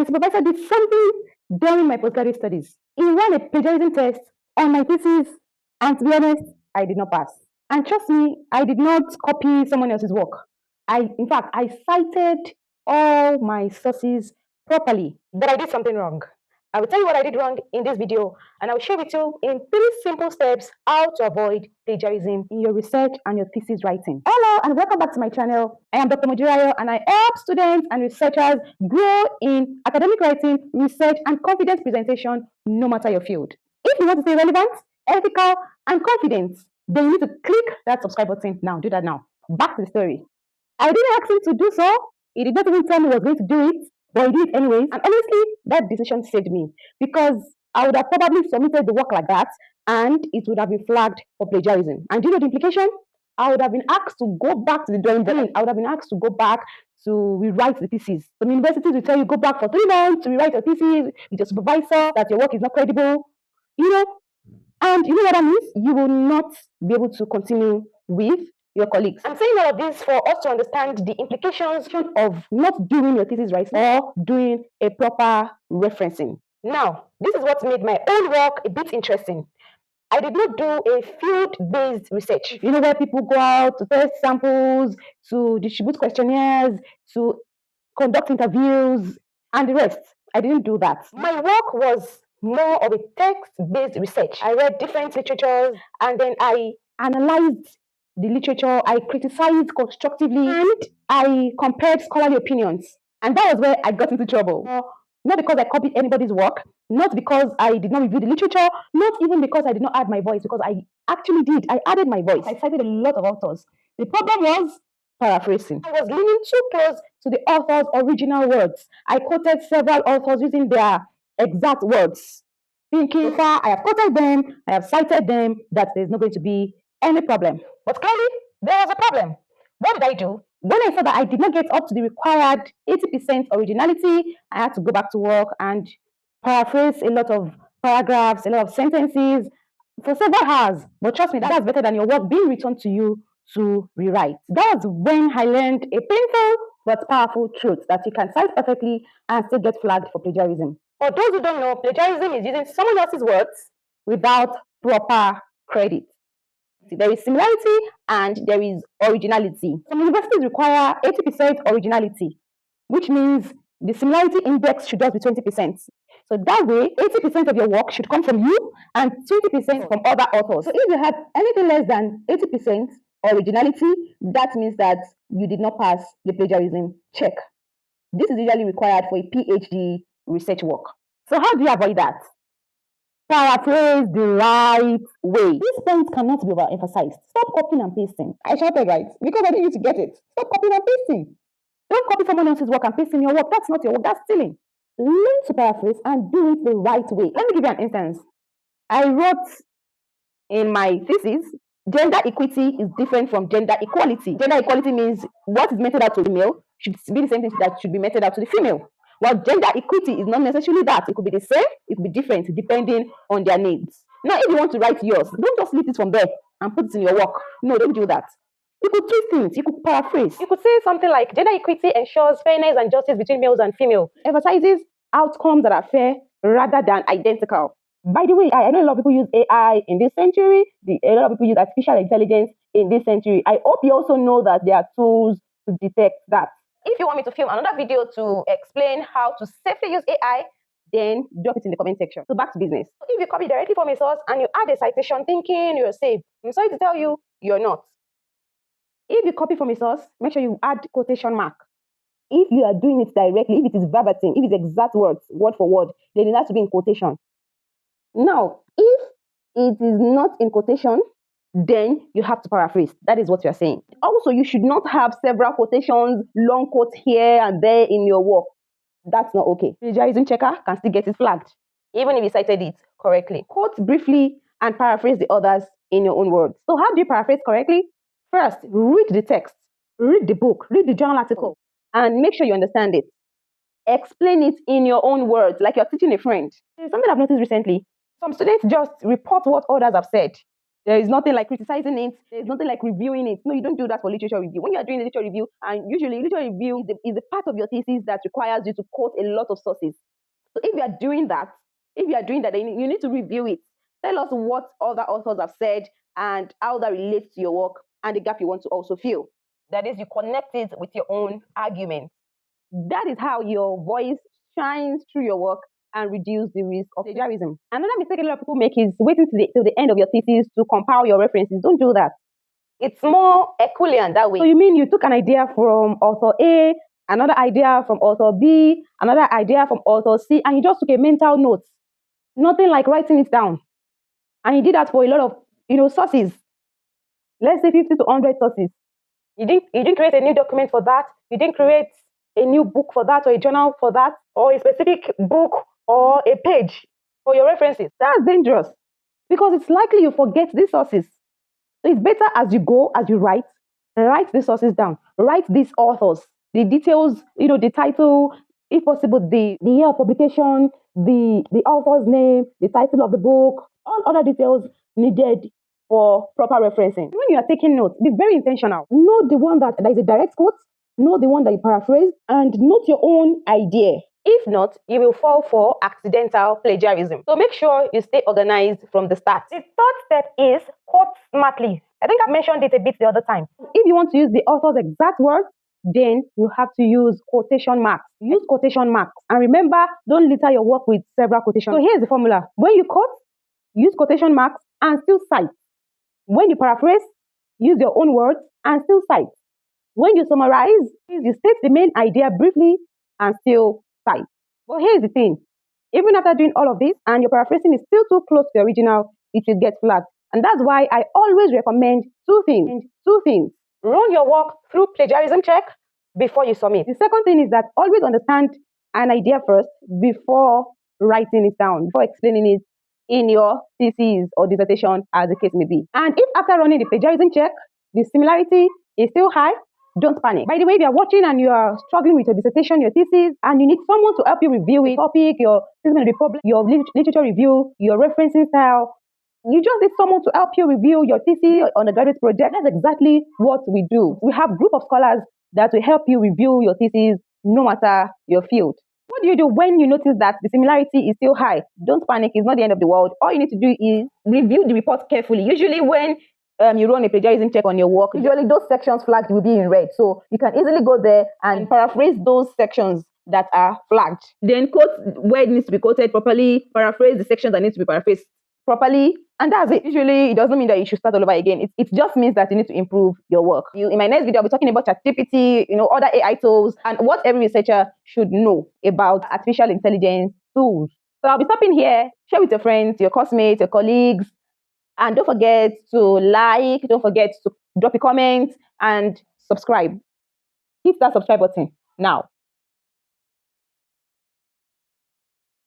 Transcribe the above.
supervisor did something during my postgraduate studies. He ran a plagiarism test on my thesis, and to be honest, I did not pass. And trust me, I did not copy someone else's work. In fact, I cited all my sources properly, but I did something wrong. I will tell you what I did wrong in this video, and I will share with you in 3 simple steps how to avoid plagiarism in your research and your thesis writing. Hello, and welcome back to my channel. I am Dr. Mojirayo, and I help students and researchers grow in academic writing, research, and confidence presentation, no matter your field. If you want to stay relevant, ethical, and confident, then you need to click that subscribe button now. Do that now. Back to the story. I didn't ask him to do so. He did not even tell me he was going to do it, but he did it anyways. And honestly, that decision saved me because I would have probably submitted the work like that and it would have been flagged for plagiarism. And do you know the implication? I would have been asked to go back to the drawing board. I would have been asked to go back to rewrite the thesis. Some universities will tell you go back for 3 months to rewrite your thesis with your supervisor, that your work is not credible. And you know what that means? You will not be able to continue with your colleagues. I'm saying all of this for us to understand the implications of not doing your thesis right or doing a proper referencing. Now, this is what made my own work a bit interesting. I did not do a field-based research. You know, where people go out to test samples, to distribute questionnaires, to conduct interviews, and the rest. I didn't do that. My work was more of a text-based research. I read different literatures, and then I analyzed the literature, I criticized constructively, and I compared scholarly opinions. And that was where I got into trouble. Not because I copied anybody's work, not because I did not review the literature, not even because I did not add my voice, because I actually did. I added my voice. I cited a lot of authors. The problem was paraphrasing. I was leaning too close to the author's original words. I quoted several authors using their exact words, thinking, I have quoted them, I have cited them, that there's not going to be any problem. But clearly, there was a problem. What did I do? When I saw that I did not get up to the required 80% originality, I had to go back to work and paraphrase a lot of paragraphs, a lot of sentences for several hours. But trust me, that's better than your work being returned to you to rewrite. That was when I learned a painful but powerful truth that you can cite perfectly and still get flagged for plagiarism. For those who don't know, plagiarism is using someone else's words without proper credit. There is similarity and there is originality. Some universities require 80% originality, which means the similarity index should just be 20%. So that way, 80% of your work should come from you and 20% from other authors. So if you have anything less than 80% originality, that means that you did not pass the plagiarism check. This is usually required for a PhD research work. So how do you avoid that? Paraphrase the right way. These points cannot be overemphasized. Stop copying and pasting. I shouted right because I didn't need to get it. Stop copying and pasting. Don't copy someone else's work and paste in your work. That's not your work. That's stealing. Learn to paraphrase and do it the right way. Let me give you an instance. I wrote in my thesis, gender equity is different from gender equality. Gender equality means what is meted out to the male should be the same thing that should be meted out to the female. While gender equity is not necessarily that. It could be the same, it could be different depending on their needs. Now, if you want to write yours, don't just leave it from there and put it in your work. No, don't do that. You could twist things, you could paraphrase. You could say something like, gender equity ensures fairness and justice between males and females. Emphasizes outcomes that are fair rather than identical. By the way, I know a lot of people use AI in this century. A lot of people use artificial intelligence in this century. I hope you also know that there are tools to detect that. If you want me to film another video to explain how to safely use AI, then drop it in the comment section. So back to business. If you copy directly from a source and you add a citation thinking you're safe, I'm sorry to tell you, you're not. If you copy from a source, make sure you add quotation mark. If you are doing it directly, if it is verbatim, if it's exact words, word for word, then it has to be in quotation. Now, if it is not in quotation, then you have to paraphrase. That is what you're saying. Also, you should not have several quotations, long quotes here and there in your work. That's not okay. Plagiarism checker can still get it flagged, even if you cited it correctly. Quote briefly and paraphrase the others in your own words. So how do you paraphrase correctly? First, read the text, read the book, read the journal article, and make sure you understand it. Explain it in your own words, like you're teaching a friend. There's something I've noticed recently. Some students just report what others have said. There is nothing like criticizing it. There is nothing like reviewing it. No, you don't do that for literature review. When you are doing a literature review, and usually literature review is the part of your thesis that requires you to quote a lot of sources. So if you are doing that, then you need to review it. Tell us what other authors have said and how that relates to your work and the gap you want to also fill. That is, you connect it with your own argument. That is how your voice shines through your work and reduce the risk of plagiarism. Another mistake a lot of people make is waiting till the end of your thesis to compile your references. Don't do that. It's more Herculean that way. So you mean you took an idea from author A, another idea from author B, another idea from author C, and you just took a mental note. Nothing like writing it down. And you did that for a lot of sources. Let's say 50 to 100 sources. You didn't create a new document for that. You didn't create a new book for that, or a journal for that, or a specific book or a page for your references. That's dangerous because it's likely you forget these sources. So it's better as you go, as you write these sources down. Write these authors, the details, the title, if possible, the year of publication, the author's name, the title of the book, all other details needed for proper referencing. When you are taking notes, be very intentional. Know the one that is a direct quote, know the one that you paraphrase, and note your own idea. If not, you will fall for accidental plagiarism. So make sure you stay organized from the start. The third step is quote smartly. I think I mentioned it a bit the other time. If you want to use the author's exact words, then you have to use quotation marks. Use quotation marks. And remember, don't litter your work with several quotations. So here's the formula. When you quote, use quotation marks and still cite. When you paraphrase, use your own words and still cite. When you summarize, you state the main idea briefly and still cite. But here's the thing. Even after doing all of this and your paraphrasing is still too close to the original, it will get flagged. And that's why I always recommend two things. Run your work through plagiarism check before you submit. The second thing is that always understand an idea first before writing it down, before explaining it in your thesis or dissertation, as the case may be. And if after running the plagiarism check, the similarity is still high, don't panic. By the way, if you are watching and you are struggling with your dissertation, your thesis, and you need someone to help you review a topic, your literature review, your referencing style, you just need someone to help you review your thesis on a graduate project. That's exactly what we do. We have a group of scholars that will help you review your thesis no matter your field. What do you do when you notice that the similarity is still high? Don't panic. It's not the end of the world. All you need to do is review the report carefully. Usually when you run a plagiarism check on your work, usually those sections flagged will be in red. So you can easily go there and paraphrase those sections that are flagged. Then quote where it needs to be quoted properly, paraphrase the sections that need to be paraphrased properly, and that's it. Usually, it doesn't mean that you should start all over again. It just means that you need to improve your work. In my next video, I'll be talking about ChatGPT, other AI tools, and what every researcher should know about artificial intelligence tools. So I'll be stopping here. Share with your friends, your classmates, your colleagues, and don't forget to like, don't forget to drop a comment, and subscribe. Hit that subscribe button now.